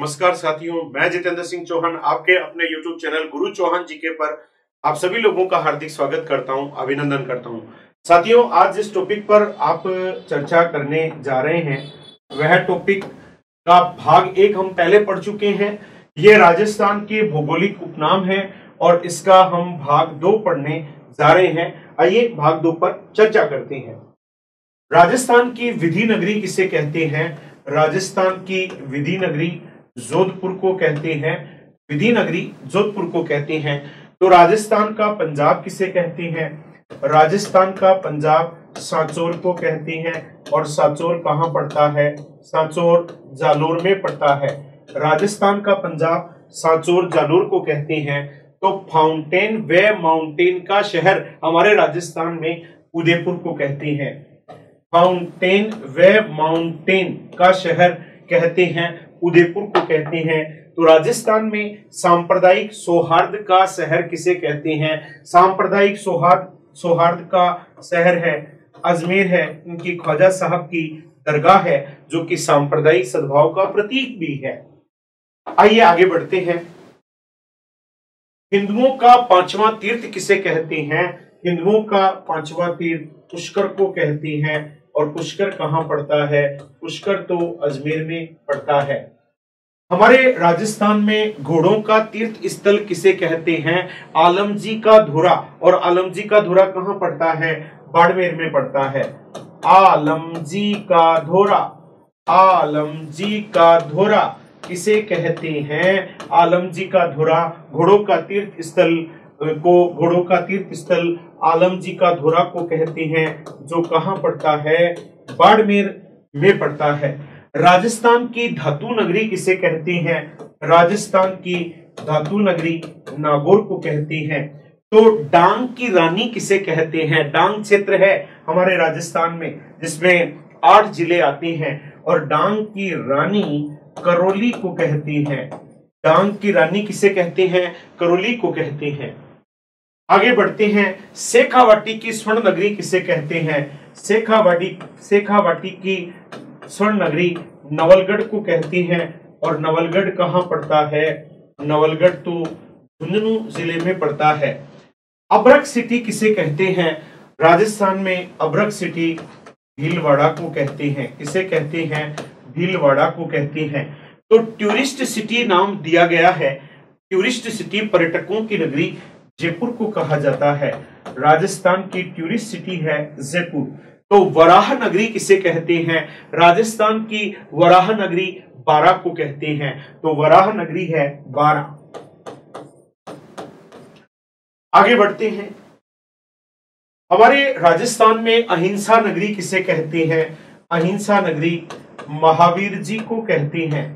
नमस्कार साथियों, मैं जितेंद्र सिंह चौहान आपके अपने YouTube चैनल गुरु चौहान जीके पर आप सभी लोगों का हार्दिक स्वागत करता हूं, अभिनंदन करता हूं। साथियों, आज जिस टॉपिक पर आप चर्चा करने जा रहे हैं वह टॉपिक का भाग 1 हम पहले पढ़ चुके हैं। ये राजस्थान के भौगोलिक उपनाम है और इसका हम भाग 2 पढ़ने जा रहे हैं। आइए भाग 2 पर चर्चा करते हैं। राजस्थान की विधि नगरी किसे कहते हैं? राजस्थान की विधि नगरी जोधपुर को कहते हैं। विधि नगरी जोधपुर को कहते हैं। तो राजस्थान का पंजाब किसे कहते हैं? राजस्थान का पंजाब सांचौर को कहते हैं। और सांचौर कहां पड़ता है? सांचौर जालोर में पड़ता है। राजस्थान का पंजाब सांचौर जालोर को कहते हैं। तो फाउंटेन व माउंटेन का शहर हमारे राजस्थान में उदयपुर को कहते हैं। फाउंटेन व माउंटेन का शहर कहते हैं, उदयपुर को कहते हैं। तो राजस्थान में सांप्रदायिक सौहार्द का शहर किसे कहते हैं? सांप्रदायिक सौहार्द का शहर है अजमेर है। उनकी ख्वाजा साहब की दरगाह है जो कि सांप्रदायिक सद्भाव का प्रतीक भी है। आइए आगे बढ़ते हैं। हिंदुओं का 5वां तीर्थ किसे कहते हैं? हिंदुओं का 5वां तीर्थ पुष्कर को कहते हैं। और पुष्कर कहां पड़ता है? पुष्कर तो अजमेर में पड़ता है। हमारे राजस्थान में घोड़ों का तीर्थ स्थल किसे कहते हैं? आलमजी का धुरा। और आलमजी का धुरा कहां पड़ता है? बाड़मेर में पड़ता है। आलमजी का धोरा। आलमजी का धोरा किसे कहते हैं? आलमजी का धुरा घोड़ों का तीर्थ स्थल आलमजी का धुरा को कहते हैं, जो कहां पड़ता है? बाड़मेर में पड़ता है। राजस्थान की धातु नगरी किसे कहते हैं? राजस्थान की धातु नगरी नागौर को कहती हैं। तो डांग की रानी किसे कहते हैं? डांग क्षेत्र है हमारे राजस्थान में जिसमें 8 जिले आते हैं और डांग की रानी करौली को कहती हैं। डांग की रानी किसे कहते हैं? करौली को कहते हैं। आगे बढ़ते हैं। शेखावाटी की स्वर्ण नगरी किसे कहते हैं? शेखावाटी की स्वर्ण नगरी नवलगढ़ को कहती हैं। और नवलगढ़ कहां पड़ता है? नवलगढ़ तो झुंझुनू जिले में पड़ता है। अभ्रक सिटी किसे कहते हैं? राजस्थान में अभ्रक सिटी भीलवाड़ा को कहते हैं। किसे कहते हैं? भीलवाड़ा को कहते हैं। तो टूरिस्ट सिटी नाम दिया गया है। टूरिस्ट सिटी पर्यटकों की नगरी जयपुर को कहा जाता है। राजस्थान की टूरिस्ट सिटी है जयपुर। तो वराह नगरी किसे कहते हैं? राजस्थान की वराह नगरी बारां को कहते हैं। तो वराह नगरी है बारां। आगे बढ़ते हैं। हमारे राजस्थान में अहिंसा नगरी किसे कहते हैं? अहिंसा नगरी महावीर जी को कहते हैं।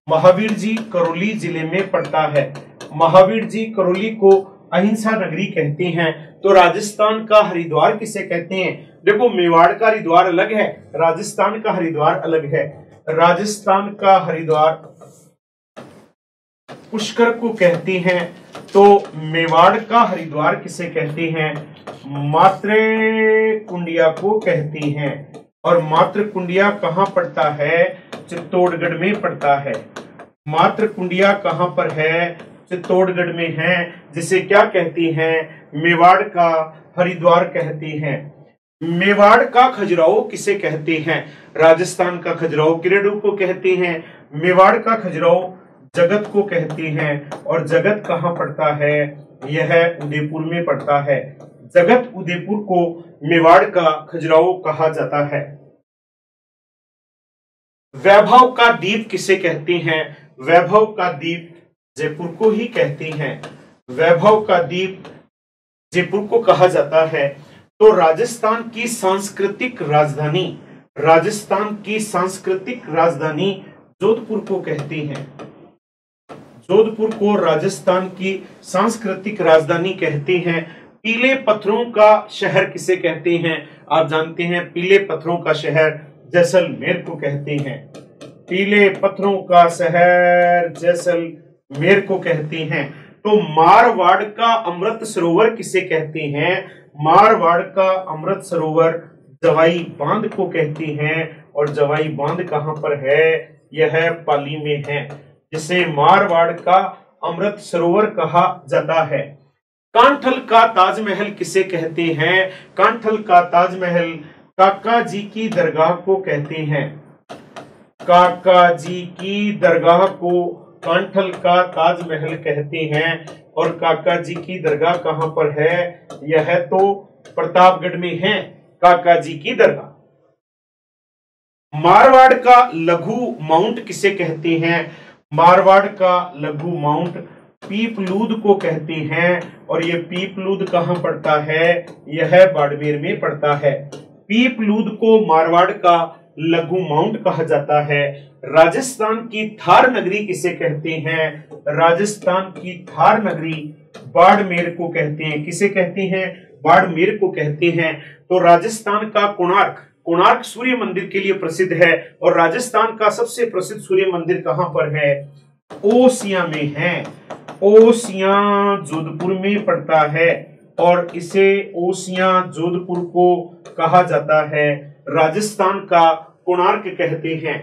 महावीर जी करौली जिले में पड़ता है। महावीर जी करौली को अहिंसा नगरी कहते हैं। तो राजस्थान का हरिद्वार किसे कहते हैं? देखो, मेवाड़ का हरिद्वार अलग है, राजस्थान का हरिद्वार अलग है। राजस्थान का हरिद्वार पुष्कर को कहते हैं। तो मेवाड़ का हरिद्वार किसे कहते हैं? मातृकुंडिया को कहते हैं। और मातृकुंडिया कहां पड़ता है? चित्तौड़गढ़ में पड़ता है। मातृकुंडिया कहां पर है? चित्तौड़गढ़ में है, जिसे क्या कहती हैं? मेवाड़ का हरिद्वार कहती हैं। मेवाड़ का खजुराहो किसे कहते हैं? राजस्थान का खजुराहो किरेडू को कहते हैं। मेवाड़ का खजुराहो जगत को कहते हैं। और जगत कहां पड़ता है? यह उदयपुर में पड़ता है। जगत उदयपुर को मेवाड़ का खजुराहो कहा जाता है। वैभव का द्वीप किसे कहते हैं? वैभव का द्वीप जयपुर को ही कहते हैं। वैभव का द्वीप जयपुर को कहा जाता है। तो राजस्थान की सांस्कृतिक राजधानी जोधपुर को कहते हैं। जोधपुर को राजस्थान की सांस्कृतिक राजधानी कहते हैं। पीले पत्थरों का शहर किसे कहते हैं? आप जानते हैं, पीले पत्थरों का शहर जैसलमेर को कहते हैं। पीले पत्थरों का शहर जैसलमेर को कहते हैं। तो मारवाड़ का अमृत सरोवर किसे कहते हैं? मारवाड़ का अमृत सरोवर जवाई बांध को कहते हैं। और जवाई बांध कहां पर है? यह पाली में है। जिसे मारवाड़ का अमृत सरोवर कहा जाता है। कांठल का ताजमहल किसे कहते हैं? कांठल का ताजमहल काका जी की दरगाह को कहते हैं। काका जी की दरगाह को कांठल का ताजमहल कहते हैं। और काका जी की दरगाह कहां पर है? यह तो प्रतापगढ़ में है काका जी की दरगाह। मारवाड़ का लघु माउंट किसे कहते हैं? मारवाड़ का लघु माउंट पीपलूद को कहते हैं। और यह पीपलूद कहां पड़ता है? यह बाड़मेर में पड़ता है। पीपलूद को मारवाड़ का लघु माउंट कहा जाता है। राजस्थान की थार नगरी किसे कहते हैं? राजस्थान की थार नगरी बाड़मेर को कहते हैं। किसे कहते हैं? बाड़मेर को कहते हैं। तो राजस्थान का कोणार्क सूर्य मंदिर के लिए प्रसिद्ध है। और राजस्थान का सबसे प्रसिद्ध सूर्य मंदिर कहां पर है? ओसियां में है। ओसियां जोधपुर में पड़ता है और इसे ओसियां जोधपुर को कहा जाता है। राजस्थान का कोणार्क कहते हैं।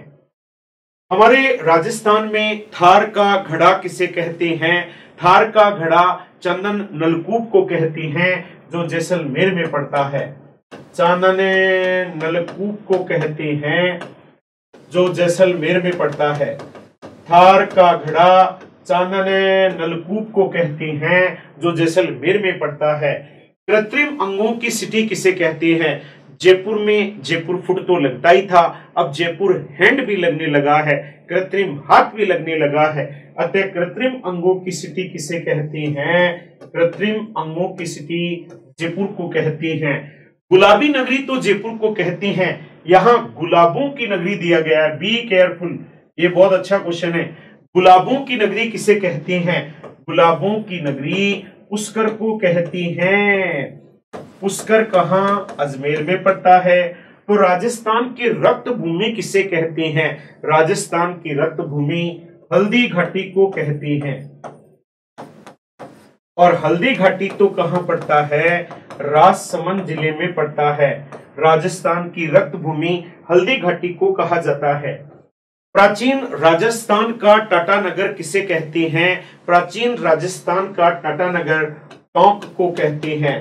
हमारे राजस्थान में थार का घड़ा किसे कहते हैं? थार का घड़ा चंदन नलकूप को कहते हैं, जो जैसलमेर में पड़ता है। चंदन नलकूप को कहते हैं, जो जैसलमेर में पड़ता है। थार का घड़ा चंदन नलकूप को कहते हैं, जो जैसलमेर में पड़ता है। कृत्रिम अंगों की सिटी किसे कहते हैं? जयपुर में जयपुर फुट तो लगता ही था, अब जयपुर हैंड भी लगने लगा है, कृत्रिम हाथ भी लगने लगा है। अतः कृत्रिम अंगों की सिटी किसे कहते हैं? कृत्रिम अंगों की सिटी जयपुर को कहते हैं। गुलाबी नगरी तो जयपुर को कहते हैं, यहाँ गुलाबों की नगरी दिया गया है। बी केयरफुल, ये बहुत अच्छा क्वेश्चन है। गुलाबों की नगरी किसे कहते हैं? गुलाबों की नगरी पुष्कर को कहती हैं। पुष्कर कहां? अजमेर में पड़ता है। तो राजस्थान की रक्त भूमि किसे कहते हैं? राजस्थान की रक्त भूमि हल्दी घाटी को कहती हैं। और हल्दी घाटी तो कहां पड़ता है? राजसमंद जिले में पड़ता है। राजस्थान की रक्त भूमि हल्दी घाटी को कहा जाता है। प्राचीन राजस्थान का टाटानगर किसे कहते हैं? प्राचीन राजस्थान का टाटानगर टोंक को कहते हैं।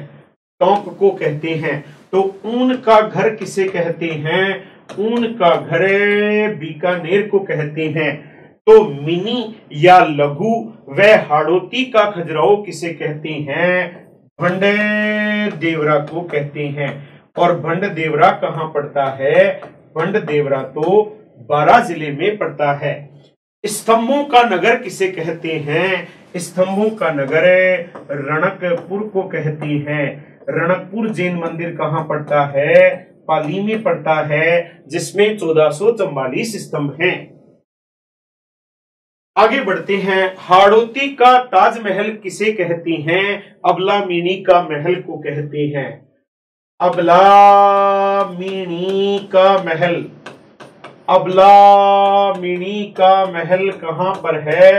टोंक को कहते हैं। तो ऊन का घर किसे कहते हैं? ऊन का घर बीकानेर को कहते हैं। तो मिनी या लघु व हाड़ौती का खजुराहो किसे कहते हैं? भंड देवरा को कहते हैं। और भंड देवरा कहां पड़ता है? भंड देवरा तो बारां जिले में पड़ता है। स्तंभों का नगर किसे कहते हैं? स्तंभों का नगर रणकपुर को कहते हैं। रणकपुर जैन मंदिर कहां पड़ता है? पाली में पड़ता है, जिसमें 1444 स्तंभ हैं। आगे बढ़ते हैं। हाड़ौती का ताजमहल किसे कहते हैं? अबलामीनी का महल को कहते हैं। अबलामीनी का महल। अबलामीनी का महल कहां पर है?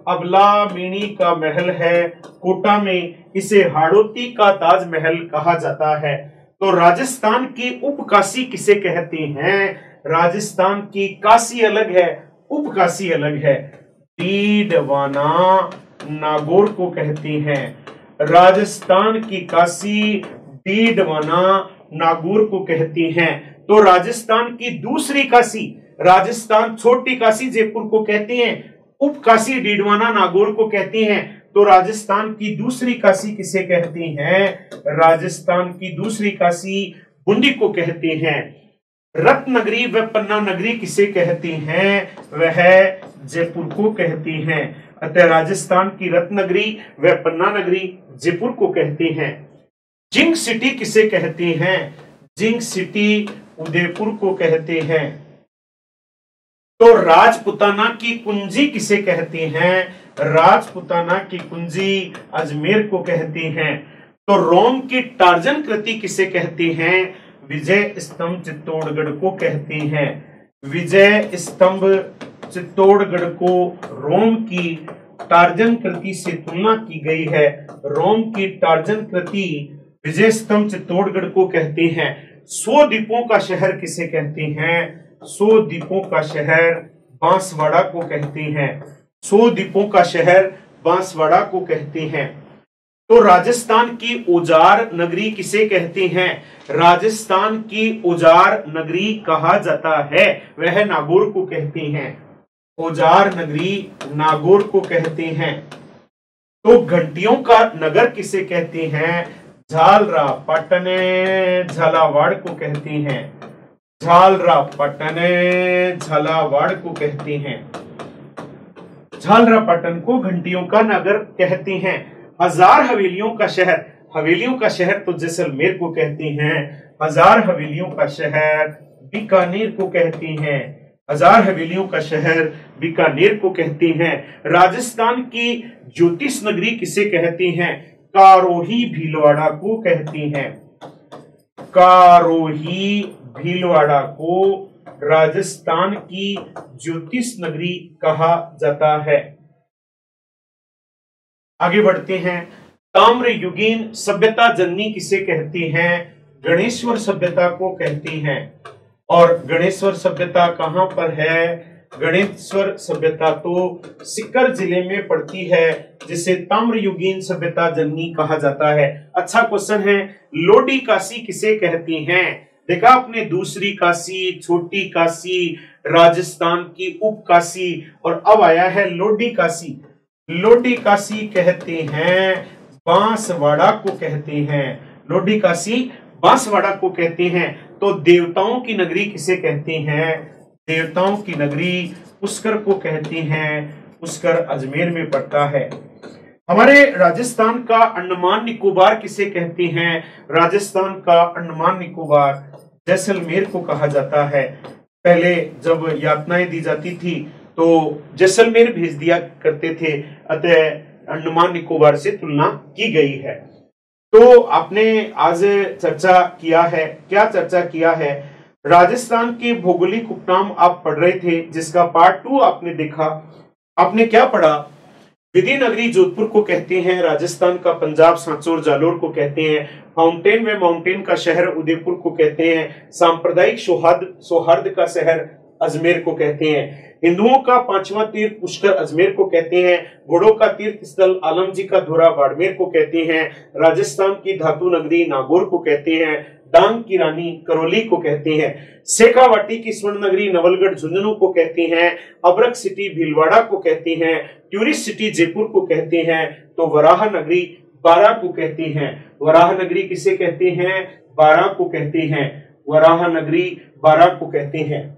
अबलामीनी का महल है कोटा में। इसे हाड़ौती का ताजमहल कहा जाता है। तो राजस्थान की उपकाशी किसे कहते हैं? राजस्थान की काशी अलग है, उपकाशी अलग है। डीडवाना नागौर को कहते हैं। राजस्थान की काशी डीडवाना नागौर को कहते हैं। तो राजस्थान की दूसरी काशी, राजस्थान छोटी काशी जयपुर को कहते हैं, उपकाशी डीडवाना नागौर को कहते हैं। तो राजस्थान की दूसरी काशी किसे कहते हैं? राजस्थान की दूसरी काशी बूंदी को कहते हैं। रत्नगरी व पन्ना नगरी किसे कहते हैं? वह जयपुर को कहते हैं। अतः राजस्थान की रत्नगरी व पन्ना नगरी जयपुर को कहते हैं। जिंक सिटी किसे कहते हैं? जिंक सिटी उदयपुर को कहते हैं। तो राजपुताना की कुंजी किसे कहते हैं? राजपुताना की कुंजी अजमेर को कहते हैं। तो रोम की टार्जन कृति किसे कहते हैं? विजय स्तंभ चित्तौड़गढ़ को कहते हैं। विजय स्तंभ चित्तौड़गढ़ को रोम की टार्जन कृति से तुलना की गई है। रोम की टार्जन कृति विजय स्तंभ चित्तौड़गढ़ को कहते हैं। 100 द्वीपों का शहर किसे कहते हैं? 100 द्वीपों का शहर बांसवाड़ा को कहते हैं। 100 द्वीपों का शहर बांसवाड़ा को कहते हैं। तो राजस्थान की औजार नगरी किसे कहते हैं? राजस्थान की औजार नगरी कहा जाता है, वह नागौर को कहते हैं। औजार नगरी नागौर को कहते हैं। तो घंटियों का नगर किसे कहते हैं? झालरा पटन झालावाड़ को कहते हैं। झालरा पटन झालावाड़ को कहते हैं। झालरा पटन को घंटियों का नगर कहते हैं। हजार हवेलियों का शहर, हवेलियों का शहर तो जैसलमेर को कहते हैं। हजार हवेलियों का शहर बीकानेर को कहते हैं। हजार हवेलियों का शहर बीकानेर को कहते हैं। राजस्थान की ज्योतिष नगरी किसे कहते हैं? कारोही भीलवाड़ा को कहते हैं। कारोही भीलवाड़ा को राजस्थान की ज्योतिष नगरी कहा जाता है। आगे बढ़ते हैं। ताम्रयुगीन सभ्यता जननी किसे कहती हैं? गणेश्वर सभ्यता को कहती हैं। और गणेश्वर सभ्यता कहां पर है? गणेश्वर सभ्यता तो सीकर जिले में पड़ती है, जिसे ताम्रयुगीन सभ्यता जननी कहा जाता है। अच्छा क्वेश्चन है। लोडी काशी किसे कहती हैं? देखा आपने, दूसरी काशी, छोटी काशी, राजस्थान की उप काशी, और अब आया है लोडी काशी। लोडी काशी कहते हैं, बांसवाड़ा को कहते हैं। लोडी काशी बांसवाड़ा को कहते हैं। तो देवताओं की नगरी किसे कहते हैं? देवताओं की नगरी पुष्कर को कहते हैं। पुष्कर अजमेर में पड़ता है। हमारे राजस्थान का अंडमान निकोबार किसे कहते हैं? राजस्थान का अंडमान निकोबार जैसलमेर को कहा जाता है। पहले जब यातनाएं दी जाती थी तो जैसलमेर भेज दिया करते थे, अतः अंडमान निकोबार से तुलना की गई है। तो आपने आज चर्चा किया है, क्या चर्चा किया है? राजस्थान के भौगोलिक उपनाम आप पढ़ रहे थे, जिसका पार्ट 2 आपने देखा। आपने क्या पढ़ा? विधि नगरी जोधपुर को कहते हैं। राजस्थान का पंजाब सांचौर जालोर को कहते हैं। फाउंटेन व माउंटेन का शहर उदयपुर को कहते हैं। सांप्रदायिक सौहार्द का शहर अजमेर को कहते हैं। हिंदुओं का 5वां तीर्थ पुष्कर अजमेर को कहते हैं। घोड़ों का तीर्थ स्थल आलम जी का धोरा बाड़मेर को कहते हैं। राजस्थान की धातु नगरी नागौर को कहते हैं। डांग की रानी करौली को कहते हैं। शेखावाटी की स्वर्ण नगरी नवलगढ़ झुंझुनू को कहते हैं। अबरक सिटी भीलवाड़ा को कहते हैं। टूरिस्ट सिटी जयपुर को कहते हैं। तो वराह नगरी बारां को कहते हैं। वराह नगरी किसे कहते हैं? बारां को कहते हैं। वराह नगरी बारां को कहते हैं।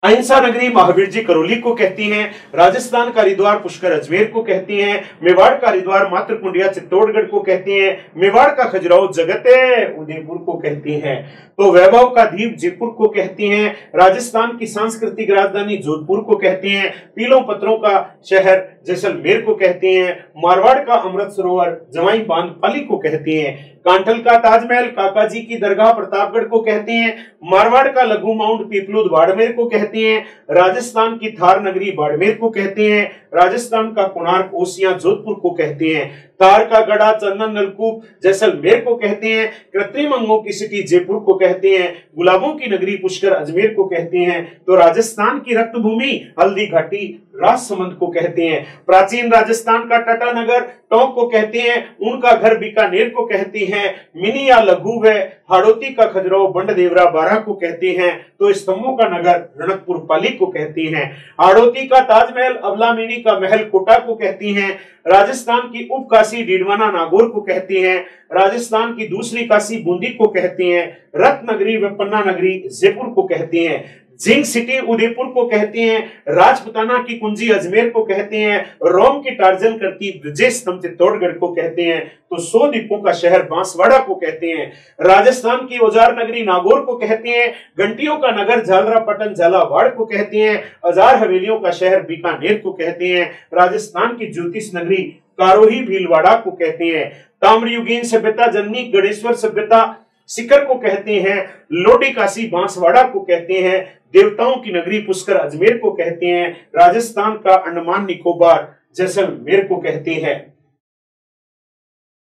अहिंसा नगरी महावीर जी करौली को कहती हैं। राजस्थान का हरिद्वार पुष्कर अजमेर को कहती हैं। मेवाड़ का हरिद्वार मातृकुंडिया चित्तौड़गढ़ को कहते हैं। मेवाड़ का खजुराहो जगते उदयपुर को कहती हैं। तो वैभव का द्वीप जयपुर को कहती हैं। राजस्थान की सांस्कृतिक राजधानी जोधपुर को कहती हैं। पीलों पत्थरों का शहर जैसलमेर को कहते हैं। मारवाड़ का अमृत सरोवर जवाई बांध पाली को कहते हैं। कांठल का ताजमहल काका जी की दरगाह प्रतापगढ़ को कहते हैं। मारवाड़ का लघु माउंट पीपलूद बाड़मेर को कहते हैं। राजस्थान की थार नगरी बाड़मेर को कहते हैं। राजस्थान का कोणार्क ओसियां जोधपुर को कहते हैं। तार का गढ़ा चंदन नलकूप जैसलमेर को कहते हैं। कृत्रिम अंगों की सिटी जयपुर को कहते हैं। गुलाबों की नगरी पुष्कर अजमेर को कहते हैं। तो राजस्थान की रक्त भूमि हल्दी घाटी राजसमंद को कहते हैं। प्राचीन राजस्थान का टाटानगर टोंक को कहते हैं। उनका घर बीकानेर को कहते हैं। मिनी या लघु व हाड़ौती का खजुराहो बंडदेवरा बारां को कहते हैं। तो स्तंभों का नगर रणकपुर पाली को कहते हैं। हाड़ौती का ताजमहल अबलामिनी का महल कोटा को कहती हैं। राजस्थान की उप काशी डीडवाना नागौर को कहती हैं। राजस्थान की दूसरी काशी बूंदी को कहती हैं। रत्न नगरी व पन्ना नगरी जयपुर को कहती हैं। जिंक सिटी उदयपुर को कहते हैं। राजपुताना की कुंजी अजमेर को कहते हैं। रोम की टार्जन करती ब्रजेश स्तंभ चित्तौड़गढ़ को कहते हैं। तो 100 द्वीपों का शहर बांसवाड़ा को कहते हैं। राजस्थान की औजार नगरी नागौर को कहते हैं। घंटियों का नगर झालरा पटन झालावाड़ को कहते हैं। हजार हवेलियों का शहर बीकानेर को कहते हैं। राजस्थान की ज्योतिष नगरी कारोही भीलवाड़ा को कहते हैं। ताम्रयुगीन सभ्यता जननी गणेश्वर सभ्यता सीकर को कहते हैं। लोडी काशी बांसवाड़ा को कहते हैं। देवताओं की नगरी पुष्कर अजमेर को कहते हैं। राजस्थान का अंडमान निकोबार जैसलमेर को कहते हैं।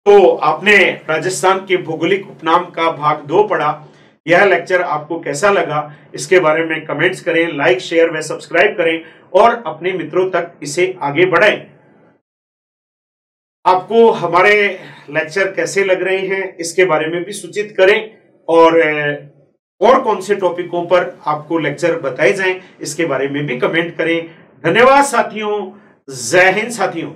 तो आपने राजस्थान के भौगोलिक उपनाम का भाग 2 पढ़ा। यह लेक्चर आपको कैसा लगा इसके बारे में कमेंट्स करें, लाइक शेयर व सब्सक्राइब करें और अपने मित्रों तक इसे आगे बढ़ाएं। आपको हमारे लेक्चर कैसे लग रहे हैं इसके बारे में भी सूचित करें और कौन से टॉपिकों पर आपको लेक्चर बताए जाएं इसके बारे में भी कमेंट करें। धन्यवाद साथियों। जय हिंद साथियों।